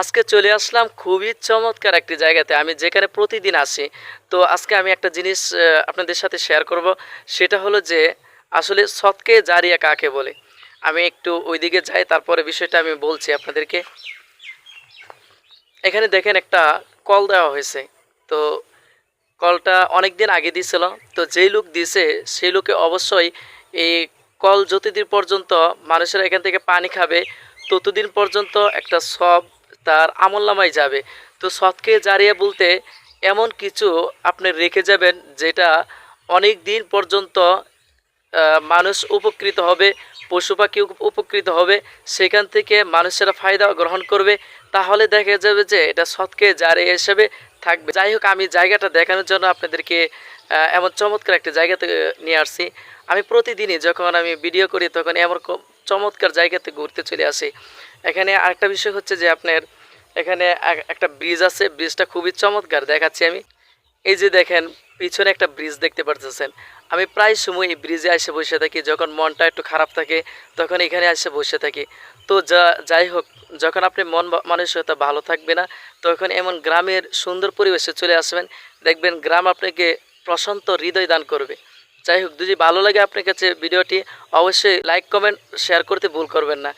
আজকে চলে আসলাম খুবই চমৎকার একটি জায়গাতে, আমি যেখানে প্রতিদিন আসি। তো আজকে আমি একটা জিনিস আপনাদের সাথে শেয়ার করব। সেটা হলো যে আসলে সৎকে জারিয়া কাকে বলে। আমি একটু ওইদিকে যাই, তারপরে বিষয়টা আমি বলছি আপনাদেরকে। এখানে দেখেন একটা কল দেওয়া হয়েছে। তো কলটা অনেক দিন আগে দিয়েছিল। তো যেই লোক দিছে সেই লোকে অবশ্যই এই কল যতদিন পর্যন্ত মানুষেরা এখান থেকে পানি খাবে ততদিন পর্যন্ত একটা সব তার আমলনামায় যাবে। তো সৎকে জারিয়া বলতে এমন কিছু আপনি রেখে যাবেন যেটা অনেক দিন পর্যন্ত মানুষ উপকৃত হবে, পশু পাখি উপকৃত হবে, সেখান থেকে মানুষেরা ফায়দা গ্রহণ করবে। তাহলে দেখা যাবে যে এটা সৎকে জারিয়া হিসেবে থাকবে। যাই হোক, আমি জায়গাটা দেখানোর জন্য আপনাদেরকে এমন চমৎকার একটা জায়গাতে নিয়ে আসছি। আমি প্রতিদিনই যখন আমি ভিডিও করি তখন এমন চমৎকার জায়গাতে ঘুরতে চলে আসি। এখানে আরেকটা বিষয় হচ্ছে যে আপনার এখানে একটা ব্রিজ আছে, ব্রিজটা খুবই চমৎকার দেখাচ্ছি আমি। এই যে দেখেন, পিছনে একটা ব্রিজ দেখতে পারতেছেন। আমি প্রায় সময় এই ব্রিজে এসে বসে থাকি, যখন মনটা একটু খারাপ থাকে তখন এখানে এসে বসে থাকি। তো যাই হোক, যখন আপনি মন মানসিকতা ভালো থাকবে না তখন এমন গ্রামের সুন্দর পরিবেশে চলে আসবেন, দেখবেন গ্রাম আপনাকে প্রশান্ত হৃদয় দান করবে। যাই হোক, যদি ভালো লাগে আপনার কাছে ভিডিওটি, অবশ্যই লাইক কমেন্ট শেয়ার করতে ভুল করবেন না।